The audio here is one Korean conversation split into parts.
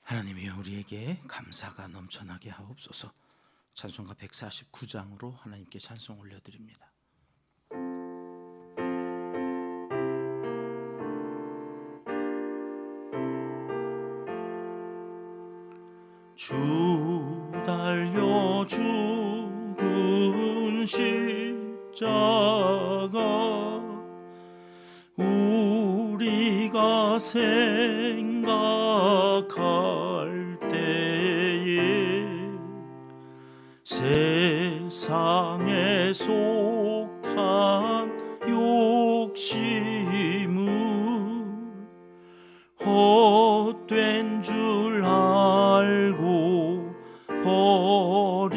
하나님이 우리에게 감사가 넘쳐나게 하옵소서. 찬송가 149장으로 하나님께 찬송 올려드립니다. 주 달려 죽은 십자가 우리가 생각할 때에 세상에 속한 욕심은 헛된 줄 알고 버리네.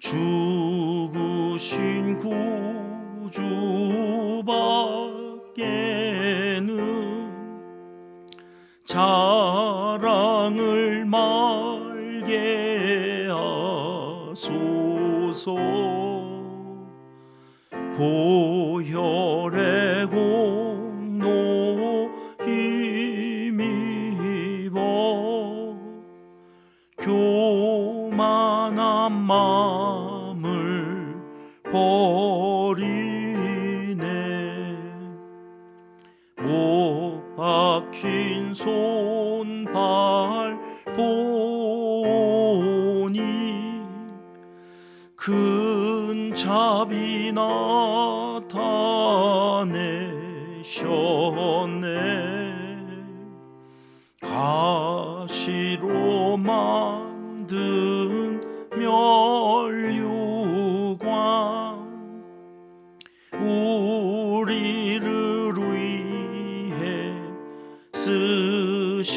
죽으신 구주밖에는 자랑을 말게 하소서. 보혈의 공로 힘입어 교만한 마음을 버리네. 못 박힌 손발 보니 큰 자비 나타내셨네. 가시로 만든 면류관 우리를 위해 쓰셨네.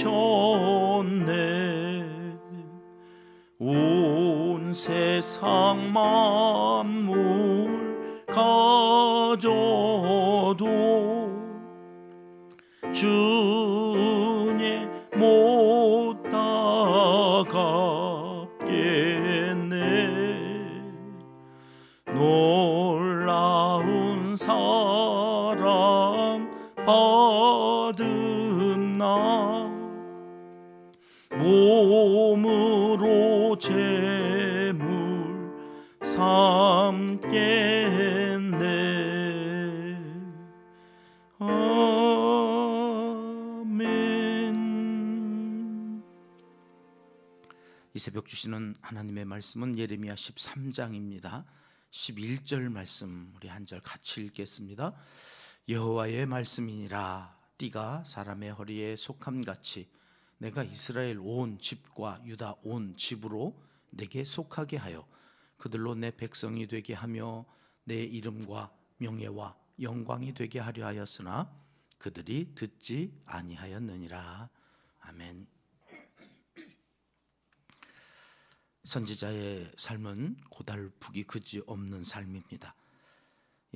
온 세상 만물 가져도 주님 못 따갑겠네. 놀라운 사랑 받은 나 몸으로 제물 삼겠네. 아멘. 이 새벽 주시는 하나님의 말씀은 예레미야 13장입니다. 11절 말씀 우리 한 절 같이 읽겠습니다. 여호와의 말씀이니라. 띠가 사람의 허리에 속함같이 내가 이스라엘 온 집과 유다 온 집으로 내게 속하게 하여 그들로 내 백성이 되게 하며 내 이름과 명예와 영광이 되게 하려 하였으나 그들이 듣지 아니하였느니라. 아멘. 선지자의 삶은 고달프기 그지없는 삶입니다.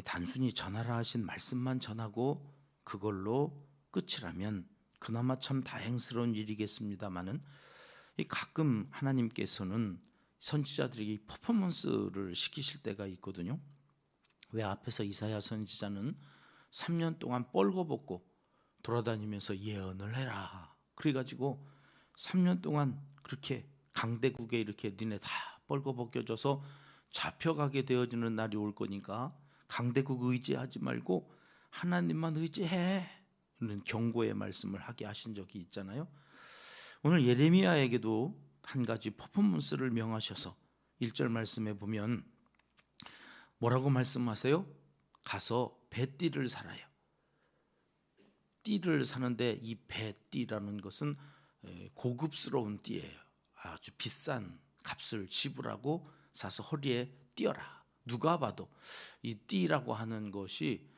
단순히 전하라 하신 말씀만 전하고 그걸로 끝이라면 그나마 참 다행스러운 일이겠습니다마는 가끔 하나님께서는 선지자들에게 퍼포먼스를 시키실 때가 있거든요. 왜 앞에서 이사야 선지자는 3년 동안 뻘거벗고 돌아다니면서 예언을 해라. 그래가지고 3년 동안 그렇게 강대국에 이렇게 니네 다 뻘거벗겨져서 잡혀가게 되어지는 날이 올 거니까 강대국 의지하지 말고 하나님만 의지해. 이런 경고의 말씀을 하게 하신 적이 있잖아요. 오늘 예레미야에게도 한 가지 퍼포먼스를 명하셔서 1절 말씀에 보면 뭐라고 말씀하세요? 가서 배띠를 살아요. 띠를 사는데 이 배띠라는 것은 고급스러운 띠예요. 아주 비싼 값을 지불하고 사서 허리에 띄어라. 누가 봐도 이 띠라고 하는 것이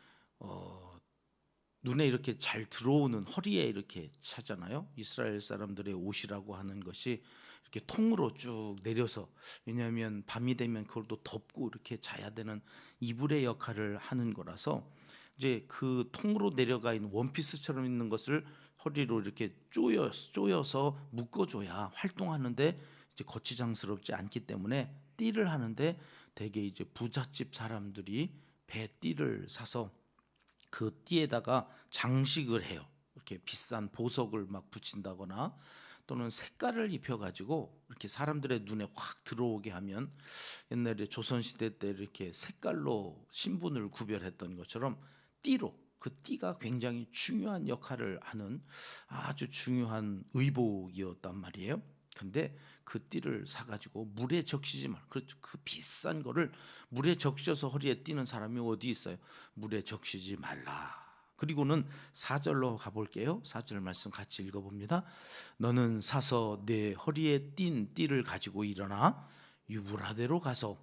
눈에 이렇게 잘 들어오는 허리에 이렇게 차잖아요. 이스라엘 사람들의 옷이라고 하는 것이 이렇게 통으로 쭉 내려서, 왜냐하면 밤이 되면 그걸 또 덮고 이렇게 자야 되는 이불의 역할을 하는 거라서 이제 그 통으로 내려가 있는 원피스처럼 있는 것을 허리로 이렇게 쪼여서 묶어줘야 활동하는데 이제 거치장스럽지 않기 때문에 띠를 하는데 대개 이제 부잣집 사람들이 배띠를 사서 그 띠에다가 장식을 해요. 이렇게 비싼 보석을 막 붙인다거나 또는 색깔을 입혀가지고 이렇게 사람들의 눈에 확 들어오게 하면 옛날에 조선시대 때 이렇게 색깔로 신분을 구별했던 것처럼 띠로 그 띠가 굉장히 중요한 역할을 하는 아주 중요한 의복이었단 말이에요. 근데 그 띠를 사가지고 물에 적시지 말. 그렇죠. 그 비싼 거를 물에 적셔서 허리에 띠는 사람이 어디 있어요? 물에 적시지 말라. 그리고는 4절로 가볼게요. 4절 말씀 같이 읽어봅니다. 너는 사서 내 허리에 띈 띠를 가지고 일어나 유브라데로 가서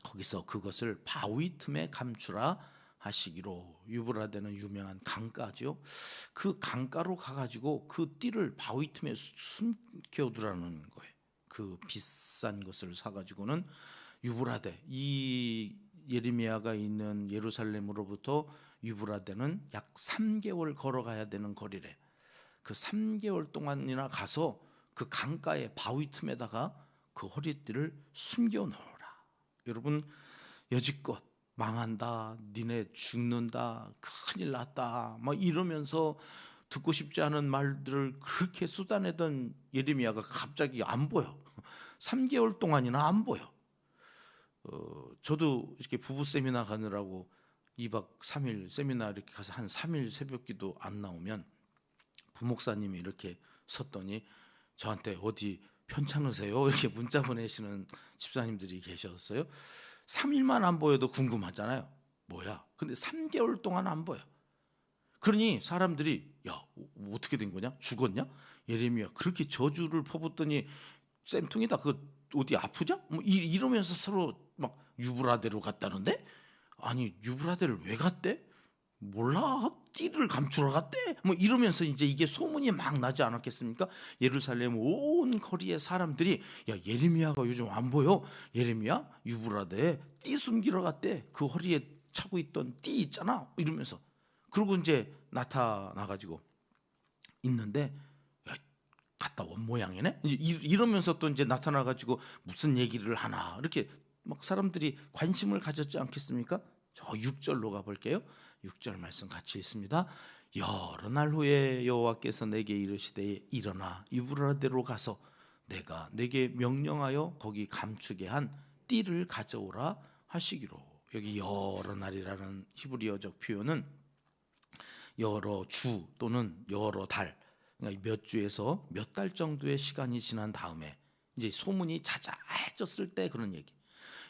거기서 그것을 바위 틈에 감추라 하시기로. 유브라데는 유명한 강가죠. 그 강가로 가가지고 그 띠를 바위 틈에 숨겨두라는 거예요. 그 비싼 것을 사가지고는 유브라데, 이 예레미야가 있는 예루살렘으로부터 유브라데는 약 3개월 걸어가야 되는 거리래. 그 3개월 동안이나 가서 그 강가의 바위 틈에다가 그 허리띠를 숨겨 놓으라. 여러분, 여지껏 망한다, 니네 죽는다, 큰일 났다 막 이러면서 듣고 싶지 않은 말들을 그렇게 쏟아내던 예레미야가 갑자기 안 보여. 3개월 동안이나 안 보여. 저도 이렇게 부부 세미나 가느라고 2박 3일 세미나 이렇게 가서 한 3일 새벽기도 안 나오면 부목사님이 이렇게 섰더니 저한테 어디 편찮으세요? 이렇게 문자 보내시는 집사님들이 계셨어요. 3일만 안 보여도 궁금하잖아요. 뭐야? 근데 3개월 동안 안 보여. 그러니 사람들이 야, 어떻게 된 거냐? 죽었냐? 예레미야 그렇게 저주를 퍼붓더니 쌤통이다. 그 어디 아프냐? 뭐 이러면서 서로 막 유브라데로 갔다는데? 아니 유브라데를 왜 갔대? 몰라, 띠를 감추러 갔대. 뭐 이러면서 이제 이게 소문이 막 나지 않았겠습니까? 예루살렘 온 거리의 사람들이 야 예레미야가 요즘 안 보여? 예레미야 유브라데 띠 숨기러 갔대. 그 허리에 차고 있던 띠 있잖아. 이러면서 그리고 이제 나타나가지고 있는데 야, 갔다 온 모양이네. 이러면서 또 이제 나타나가지고 무슨 얘기를 하나 이렇게 막 사람들이 관심을 가졌지 않겠습니까? 저 6절로 가볼게요. 6절 말씀 같이 있습니다. 여러 날 후에 여호와께서 내게 이르시되 일어나 유브라데로 가서 내가 내게 명령하여 거기 감추게 한 띠를 가져오라 하시기로. 여기 여러 날이라는 히브리어적 표현은 여러 주 또는 여러 달, 그러니까 몇 주에서 몇 달 정도의 시간이 지난 다음에 이제 소문이 자자해졌을 때 그런 얘기.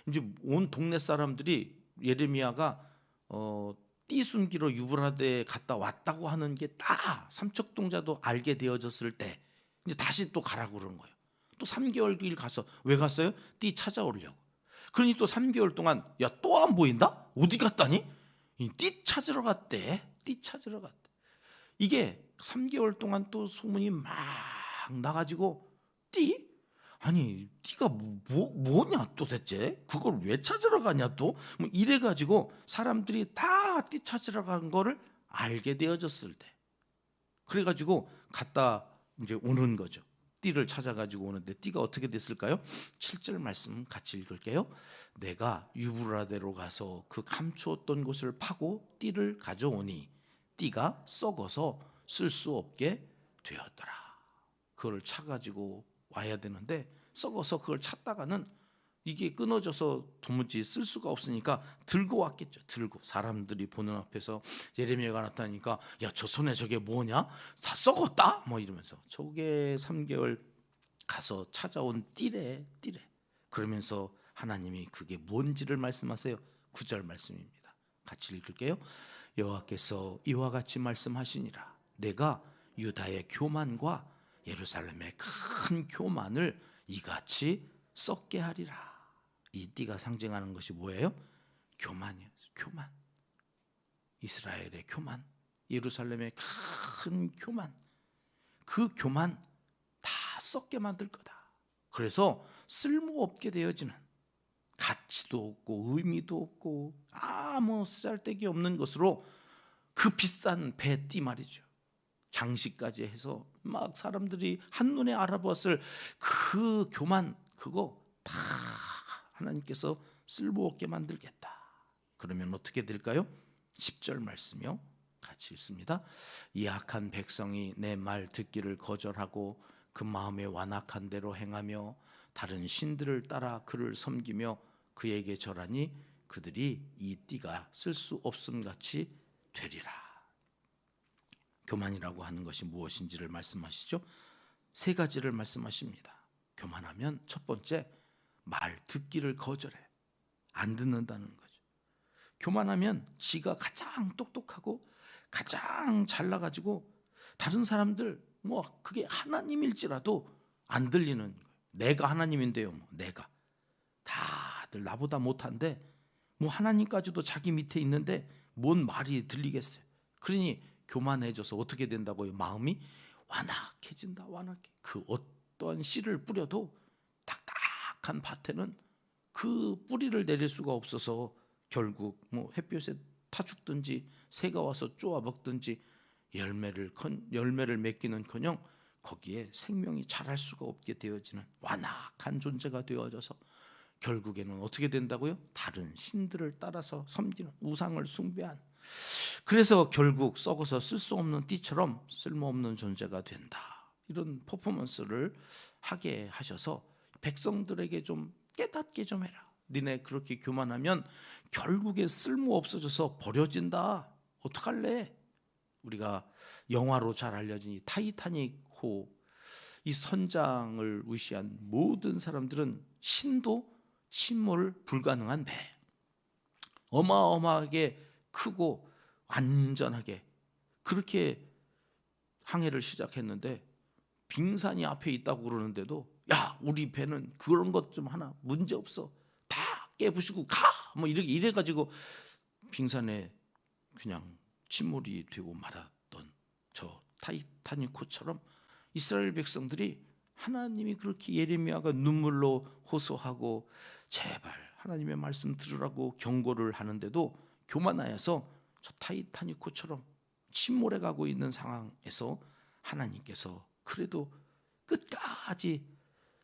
이제 온 동네 사람들이 예레미야가 띠 숨기러 유브라데에 갔다 왔다고 하는 게 딱 삼척동자도 알게 되어졌을 때 이제 다시 또 가라고 그러는 거예요. 또 3개월 뒤 가서 왜 갔어요? 띠 찾아오려고. 그러니 또 3개월 동안 야 또 안 보인다? 어디 갔다니? 띠 찾으러 갔대. 띠 찾으러 갔대. 이게 3개월 동안 또 소문이 막 나가지고 띠? 아니 띠가 뭐냐 도대체? 그걸 왜 찾으러 가냐 또? 뭐 이래가지고 사람들이 다 띠 찾으러 간 거를 알게 되어졌을 때 그래가지고 갔다 이제 오는 거죠. 띠를 찾아가지고 오는데 띠가 어떻게 됐을까요? 7절 말씀 같이 읽을게요. 내가 유브라데로 가서 그 감추었던 곳을 파고 띠를 가져오니 띠가 썩어서 쓸 수 없게 되었더라. 그걸 차가지고 와야 되는데 썩어서 그걸 찾다가는 이게 끊어져서 도무지 쓸 수가 없으니까 들고 왔겠죠. 들고 사람들이 보는 앞에서 예레미야가 나타나니까 야 저 손에 저게 뭐냐? 다 썩었다? 뭐 이러면서 저게 3개월 가서 찾아온 띠래. 그러면서 하나님이 그게 뭔지를 말씀하세요. 9절 말씀입니다. 같이 읽을게요. 여호와께서 이와 같이 말씀하시니라. 내가 유다의 교만과 예루살렘의 큰 교만을 이같이 썩게 하리라. 이 띠가 상징하는 것이 뭐예요? 교만이에요. 교만. 이스라엘의 교만, 예루살렘의 큰 교만. 그 교만 다 썩게 만들 거다. 그래서 쓸모없게 되어지는 가치도 없고 의미도 없고 아무 쓰잘데기 없는 것으로 그 비싼 배띠 말이죠. 장식까지 해서 막 사람들이 한눈에 알아보았을 그 교만 그거 다 하나님께서 쓸모없게 만들겠다. 그러면 어떻게 될까요? 10절 말씀이요. 같이 있습니다. 이 악한 백성이 내 말 듣기를 거절하고 그 마음에 완악한 대로 행하며 다른 신들을 따라 그를 섬기며 그에게 절하니 그들이 이 띠가 쓸 수 없음 같이 되리라. 교만이라고 하는 것이 무엇인지를 말씀하시죠. 세 가지를 말씀하십니다. 교만하면 첫 번째, 말 듣기를 거절해. 안 듣는다는 거죠. 교만하면 지가 가장 똑똑하고 가장 잘나가지고 다른 사람들 그게 하나님일지라도 안 들리는 거예요. 내가 하나님인데요. 내가 다들 나보다 못한데 하나님까지도 자기 밑에 있는데 뭔 말이 들리겠어요. 그러니 교만해져서 어떻게 된다고요? 마음이 완악해진다. 완악해. 그 어떠한 씨를 뿌려도 딱딱한 밭에는 그 뿌리를 내릴 수가 없어서 결국 햇볕에 타 죽든지 새가 와서 쪼아 먹든지 열매를 맺기는커녕 거기에 생명이 자랄 수가 없게 되어지는 완악한 존재가 되어져서 결국에는 어떻게 된다고요? 다른 신들을 따라서 섬기는, 우상을 숭배한, 그래서 결국 썩어서 쓸 수 없는 띠처럼 쓸모없는 존재가 된다. 이런 퍼포먼스를 하게 하셔서 백성들에게 좀 깨닫게 좀 해라. 니네 그렇게 교만하면 결국에 쓸모 없어져서 버려진다. 어떡할래? 우리가 영화로 잘 알려진 이 타이타닉호, 이 선장을 위시한 모든 사람들은 신도 침몰 불가능한 배, 어마어마하게 크고 안전하게 그렇게 항해를 시작했는데 빙산이 앞에 있다고 그러는데도 야, 우리 배는 그런 것 좀 하나 문제 없어, 다 깨부시고 가, 이렇게 이래가지고 빙산에 그냥 침몰이 되고 말았던 저 타이타닉호처럼 이스라엘 백성들이 하나님이 그렇게 예레미야가 눈물로 호소하고 제발 하나님의 말씀 들으라고 경고를 하는데도 교만하여서 저 타이타닉호처럼 침몰해 가고 있는 상황에서 하나님께서 그래도 끝까지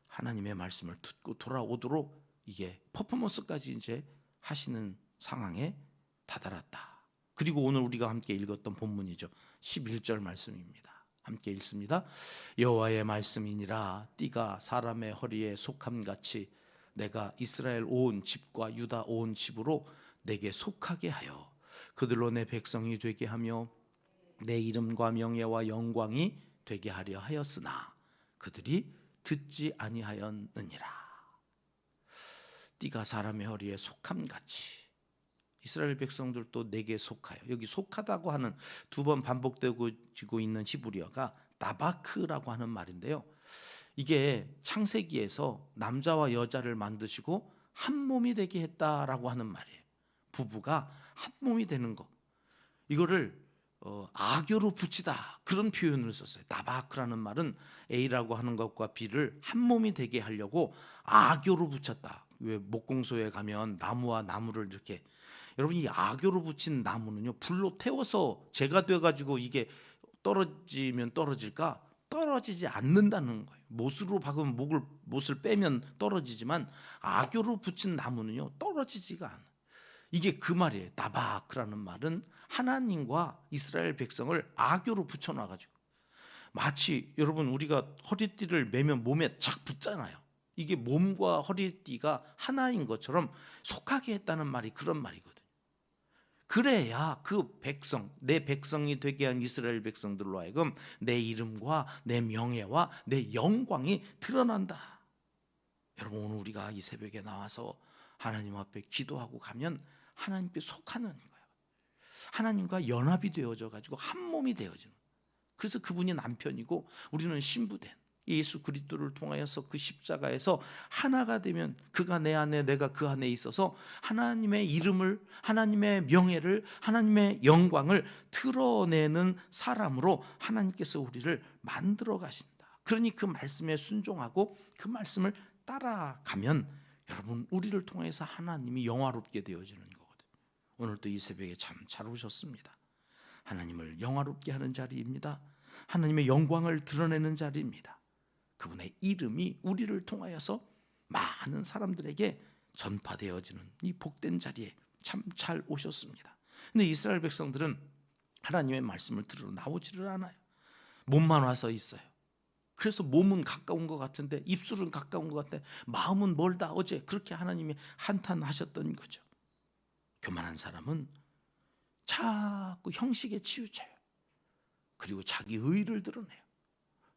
하나님의 말씀을 듣고 돌아오도록 이게 퍼포먼스까지 이제 하시는 상황에 다다랐다. 그리고 오늘 우리가 함께 읽었던 본문이죠. 11절 말씀입니다. 함께 읽습니다. 여호와의 말씀이니라 띠가 사람의 허리에 속함같이 내가 이스라엘 온 집과 유다 온 집으로 내게 속하게 하여 그들로 내 백성이 되게 하며 내 이름과 명예와 영광이 되게 하려 하였으나 그들이 듣지 아니하였느니라. 띠가 사람의 허리에 속함같이 이스라엘 백성들도 내게 속하여, 여기 속하다고 하는 두 번 반복되고 있는 히브리어가 나바크라고 하는 말인데요. 이게 창세기에서 남자와 여자를 만드시고 한 몸이 되게 했다라고 하는 말이에요. 부부가 한 몸이 되는 거, 이거를 악교로 붙이다, 그런 표현을 썼어요. 나바크라는 말은 A라고 하는 것과 B를 한 몸이 되게 하려고 악교로 붙였다. 왜 목공소에 가면 나무와 나무를 이렇게, 여러분 이 악교로 붙인 나무는요 불로 태워서 재가 돼가지고 이게 떨어지면 떨어질까? 떨어지지 않는다는 거예요. 못으로 박으면 못을 빼면 떨어지지만 악교로 붙인 나무는요 떨어지지가 않아요. 이게 그 말이에요. 나바크라는 말은 하나님과 이스라엘 백성을 악교로 붙여놔가지고, 마치 여러분 우리가 허리띠를 매면 몸에 착 붙잖아요. 이게 몸과 허리띠가 하나인 것처럼 속하게 했다는 말이 그런 말이거든요. 그래야 그 백성, 내 백성이 되게 한 이스라엘 백성들로 하여금 내 이름과 내 명예와 내 영광이 드러난다. 여러분 오늘 우리가 이 새벽에 나와서 하나님 앞에 기도하고 가면 하나님께 속하는 거예요. 하나님과 연합이 되어져 가지고 한 몸이 되어지는. 그래서 그분이 남편이고 우리는 신부된 예수 그리스도를 통하여서 그 십자가에서 하나가 되면 그가 내 안에 내가 그 안에 있어서 하나님의 이름을, 하나님의 명예를, 하나님의 영광을 드러내는 사람으로 하나님께서 우리를 만들어 가신다. 그러니 그 말씀에 순종하고 그 말씀을 따라가면 여러분 우리를 통해서 하나님이 영화롭게 되어지는 거거든요. 오늘도 이 새벽에 참 잘 오셨습니다. 하나님을 영화롭게 하는 자리입니다. 하나님의 영광을 드러내는 자리입니다. 그분의 이름이 우리를 통하여서 많은 사람들에게 전파되어지는 이 복된 자리에 참 잘 오셨습니다. 근데 이스라엘 백성들은 하나님의 말씀을 들으러 나오지를 않아요. 몸만 와서 있어요. 그래서 몸은 가까운 것 같은데 입술은 가까운 것 같은데 마음은 멀다. 어제 그렇게 하나님이 한탄하셨던 거죠. 교만한 사람은 자꾸 형식에 치우쳐요. 그리고 자기 의의를 드러내요.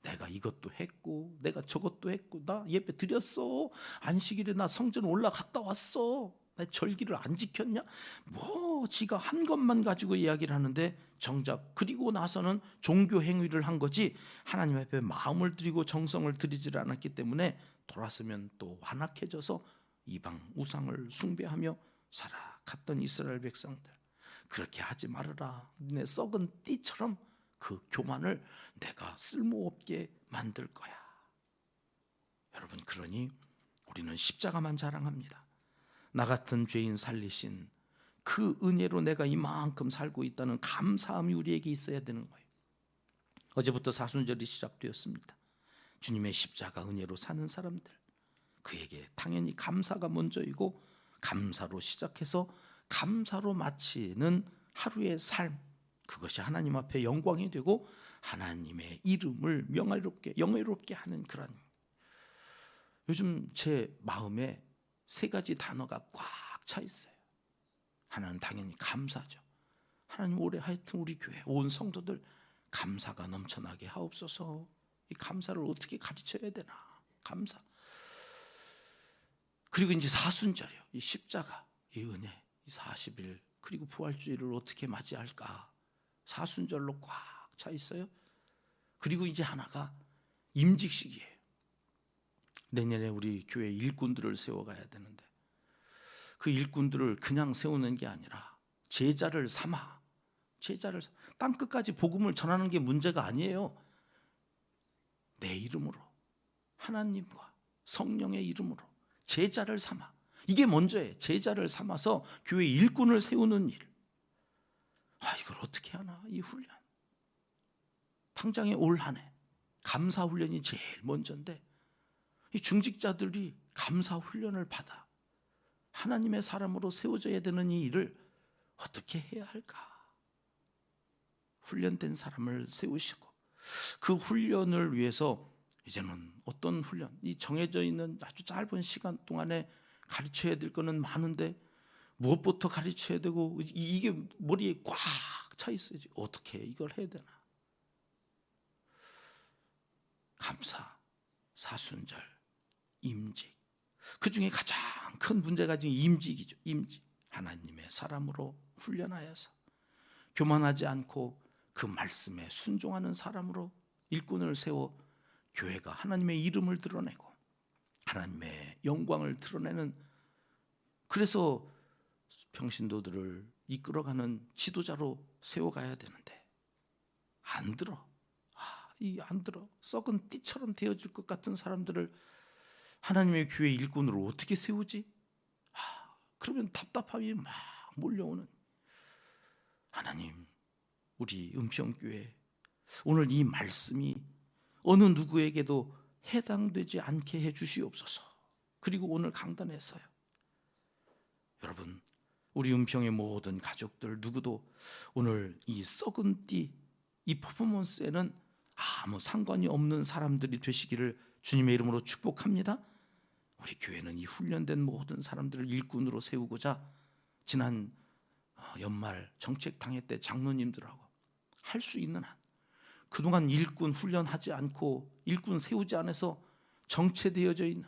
내가 이것도 했고 내가 저것도 했고 나 예배 드렸어. 안식일에 나 성전 올라갔다 왔어. 나 절기를 안 지켰냐? 뭐 지가 한 것만 가지고 이야기를 하는데 정작 그리고 나서는 종교 행위를 한 거지 하나님 앞에 마음을 드리고 정성을 들이질 않았기 때문에 돌아서면 또 완악해져서 이방 우상을 숭배하며 살아갔던 이스라엘 백성들. 그렇게 하지 말아라. 내 썩은 띠처럼 그 교만을 내가 쓸모없게 만들 거야. 여러분, 그러니 우리는 십자가만 자랑합니다. 나 같은 죄인 살리신 그 은혜로 내가 이만큼 살고 있다는 감사함이 우리에게 있어야 되는 거예요. 어제부터 사순절이 시작되었습니다. 주님의 십자가 은혜로 사는 사람들, 그에게 당연히 감사가 먼저이고 감사로 시작해서 감사로 마치는 하루의 삶, 그것이 하나님 앞에 영광이 되고 하나님의 이름을 영예롭게 하는 그런. 요즘 제 마음에 세 가지 단어가 꽉 차 있어요. 하나는 당연히 감사죠. 하나님 올해 하여튼 우리 교회 온 성도들 감사가 넘쳐나게 하옵소서. 이 감사를 어떻게 가르쳐야 되나? 감사. 그리고 이제 사순절이요. 이 십자가, 이 은혜, 이 40일 그리고 부활주의를 어떻게 맞이할까? 사순절로 꽉 차 있어요. 그리고 이제 하나가 임직식이에요. 내년에 우리 교회 일꾼들을 세워가야 되는데 그 일꾼들을 그냥 세우는 게 아니라 제자를 삼아 땅끝까지 복음을 전하는 게 문제가 아니에요. 내 이름으로 하나님과 성령의 이름으로 제자를 삼아. 이게 먼저예요. 제자를 삼아서 교회 일꾼을 세우는 일. 이걸 어떻게 하나? 이 훈련. 당장에 올 한 해 감사 훈련이 제일 먼저인데 이 중직자들이 감사 훈련을 받아 하나님의 사람으로 세워져야 되는 이 일을 어떻게 해야 할까? 훈련된 사람을 세우시고 그 훈련을 위해서 이제는 어떤 훈련, 이 정해져 있는 아주 짧은 시간 동안에 가르쳐야 될 거는 많은데 무엇부터 가르쳐야 되고 이게 머리에 꽉 차 있어야지 어떻게 이걸 해야 되나? 감사, 사순절, 임직. 그 중에 가장 큰 문제가 지금 임직이죠. 임직. 하나님의 사람으로 훈련하여서 교만하지 않고 그 말씀에 순종하는 사람으로 일꾼을 세워 교회가 하나님의 이름을 드러내고 하나님의 영광을 드러내는, 그래서 평신도들을 이끌어가는 지도자로 세워가야 되는데 안 들어. 안 들어. 썩은 띠처럼 되어질 것 같은 사람들을 하나님의 교회 일꾼으로 어떻게 세우지? 그러면 답답함이 막 몰려오는. 하나님, 우리 은평교회 오늘 이 말씀이 어느 누구에게도 해당되지 않게 해주시옵소서. 그리고 오늘 강단에서요, 여러분, 우리 은평의 모든 가족들 누구도 오늘 이 썩은 띠, 이 퍼포먼스에는 아무 상관이 없는 사람들이 되시기를 주님의 이름으로 축복합니다. 우리 교회는 이 훈련된 모든 사람들을 일꾼으로 세우고자 지난 연말 정책당회 때 장로님들하고 할 수 있는 한 그동안 일꾼 훈련하지 않고 일꾼 세우지 않아서 정체되어져 있는,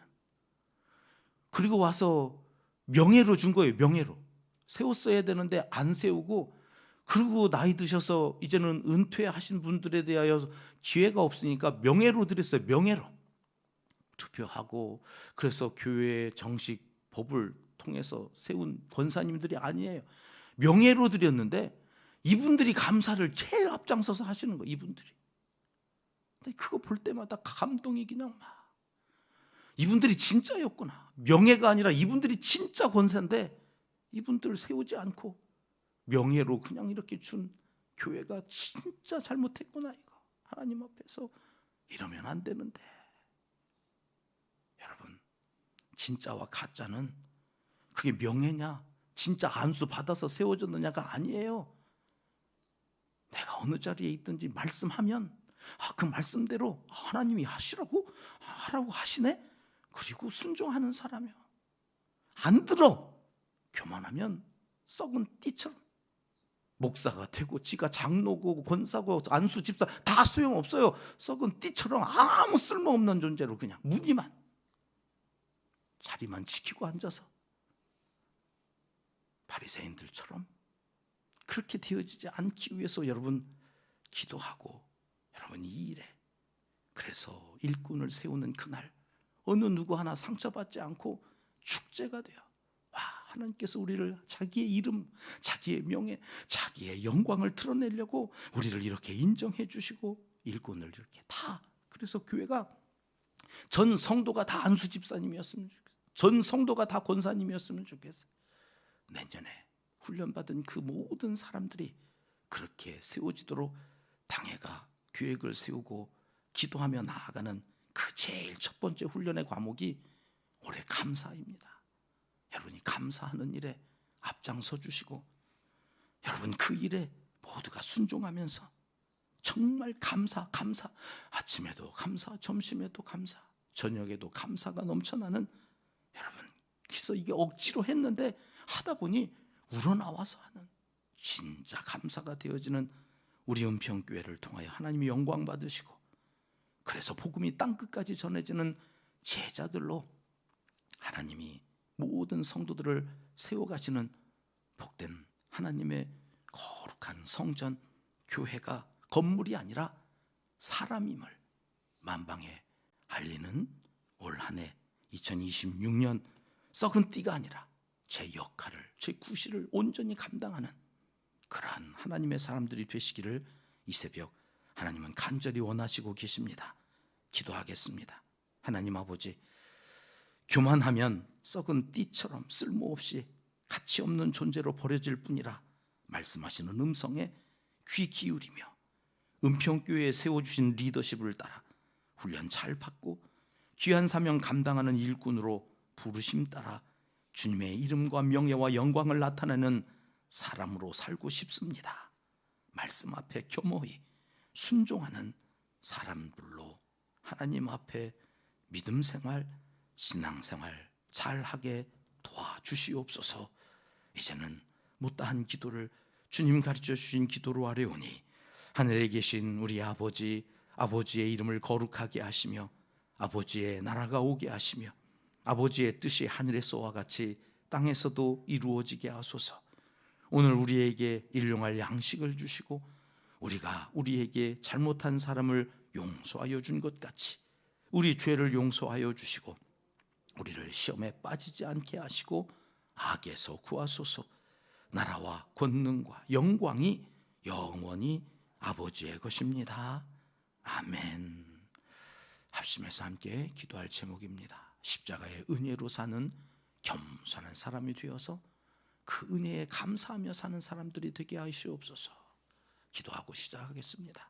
그리고 와서 명예로 준 거예요. 명예로 세웠어야 되는데 안 세우고, 그리고 나이 드셔서 이제는 은퇴하신 분들에 대하여 기회가 없으니까 명예로 드렸어요. 명예로 투표하고. 그래서 교회 정식 법을 통해서 세운 권사님들이 아니에요. 명예로 드렸는데 이분들이 감사를 제일 앞장서서 하시는 거예요. 이분들이. 근데 그거 볼 때마다 감동이 그냥 막, 이분들이 진짜였구나. 명예가 아니라 이분들이 진짜 권사인데 이분들을 세우지 않고 명예로 그냥 이렇게 준 교회가 진짜 잘못했구나. 이거 하나님 앞에서 이러면 안 되는데. 여러분, 진짜와 가짜는 그게 명예냐, 진짜 안수 받아서 세워졌느냐가 아니에요. 내가 어느 자리에 있든지 말씀하면 그 말씀대로 하나님이 하라고 하시네. 그리고 순종하는 사람이요. 안 들어 교만하면 썩은 띠처럼 목사가 되고 지가 장로고 권사고 안수 집사 다 소용없어요. 썩은 띠처럼 아무 쓸모없는 존재로 그냥 무늬만 자리만 지키고 앉아서 바리새인들처럼 그렇게 되어지지 않기 위해서 여러분 기도하고 여러분 이 일에 그래서 일꾼을 세우는 그날 어느 누구 하나 상처받지 않고 축제가 돼요. 와, 하나님께서 우리를 자기의 이름, 자기의 명예, 자기의 영광을 드러내려고 우리를 이렇게 인정해 주시고 일꾼을 이렇게 다, 그래서 교회가 전 성도가 다 안수 집사님이었으면 좋겠어요. 전 성도가 다 권사님이었으면 좋겠어요. 내년에 훈련받은 그 모든 사람들이 그렇게 세워지도록 당회가 계획을 세우고 기도하며 나아가는 그 제일 첫 번째 훈련의 과목이 올해 감사입니다. 여러분이 감사하는 일에 앞장서 주시고 여러분 그 일에 모두가 순종하면서 정말 감사 아침에도 감사, 점심에도 감사, 저녁에도 감사가 넘쳐나는 여러분, 그래서 이게 억지로 했는데 하다 보니 우러나와서 하는 진짜 감사가 되어지는 우리 은평교회를 통하여 하나님이 영광 받으시고 그래서 복음이 땅끝까지 전해지는 제자들로 하나님이 모든 성도들을 세워가시는 복된 하나님의 거룩한 성전 교회가 건물이 아니라 사람임을 만방에 알리는 올 한 해 2026년 썩은 띠가 아니라 제 역할을, 제 구실을 온전히 감당하는 그러한 하나님의 사람들이 되시기를 이 새벽 하나님은 간절히 원하시고 계십니다. 기도하겠습니다. 하나님 아버지, 교만하면 썩은 띠처럼 쓸모없이 가치 없는 존재로 버려질 뿐이라 말씀하시는 음성에 귀 기울이며 은평교회에 세워주신 리더십을 따라 훈련 잘 받고 귀한 사명 감당하는 일꾼으로 부르심 따라 주님의 이름과 명예와 영광을 나타내는 사람으로 살고 싶습니다. 말씀 앞에 겸허히 순종하는 사람들로 하나님 앞에 믿음 생활, 신앙 생활 잘하게 도와주시옵소서. 이제는 못다한 기도를 주님 가르쳐 주신 기도로 하려오니 하늘에 계신 우리 아버지, 아버지의 이름을 거룩하게 하시며 아버지의 나라가 오게 하시며 아버지의 뜻이 하늘에서와 같이 땅에서도 이루어지게 하소서. 오늘 우리에게 일용할 양식을 주시고 우리가 우리에게 잘못한 사람을 용서하여 준 것 같이 우리 죄를 용서하여 주시고 우리를 시험에 빠지지 않게 하시고 악에서 구하소서. 나라와 권능과 영광이 영원히 아버지의 것입니다. 아멘. 합심해서 함께 기도할 제목입니다. 십자가의 은혜로 사는 겸손한 사람이 되어서 그 은혜에 감사하며 사는 사람들이 되게 하시옵소서. 기도하고 시작하겠습니다.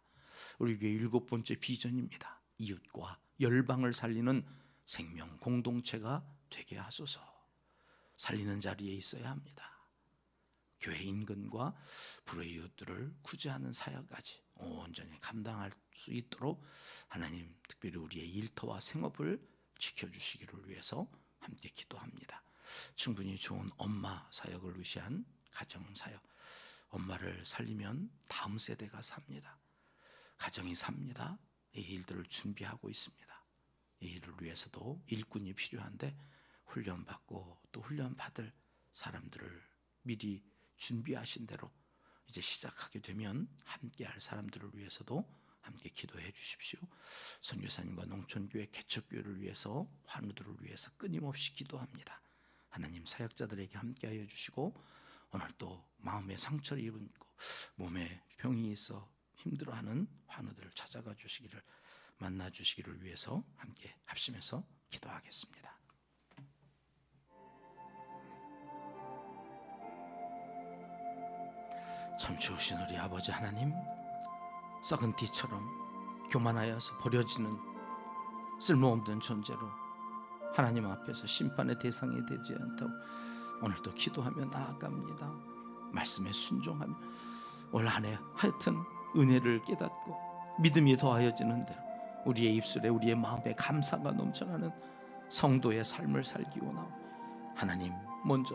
우리 교회 7번째 비전입니다. 이웃과 열방을 살리는 생명 공동체가 되게 하소서. 살리는 자리에 있어야 합니다. 교회 인근과 불의 이웃들을 구제하는 사역까지 온전히 감당할 수 있도록 하나님 특별히 우리의 일터와 생업을 지켜주시기를 위해서 함께 기도합니다. 충분히 좋은 엄마 사역을 위시한 가정 사역, 엄마를 살리면 다음 세대가 삽니다. 가정이 삽니다. 이 일들을 준비하고 있습니다. 이 일을 위해서도 일꾼이 필요한데 훈련받고 또 훈련받을 사람들을 미리 준비하신 대로 이제 시작하게 되면 함께할 사람들을 위해서도 함께 기도해 주십시오. 선교사님과 농촌교회 개척교회를 위해서 환우들을 위해서 끊임없이 기도합니다. 하나님 사역자들에게 함께하여 주시고 오늘 또 마음에 상처를 입고 몸에 병이 있어 힘들어하는 환우들을 찾아가 주시기를 만나 주시기를 위해서 함께 합심해서 기도하겠습니다. 참 좋으신 우리 아버지 하나님, 썩은 띠처럼 교만하여서 버려지는 쓸모없는 존재로 하나님 앞에서 심판의 대상이 되지 않도록 오늘도 기도하며 나아갑니다. 말씀에 순종하며 올 한 해 하여튼 은혜를 깨닫고 믿음이 더하여지는 대로 우리의 입술에 우리의 마음에 감사가 넘쳐나는 성도의 삶을 살기 원하오. 하나님 먼저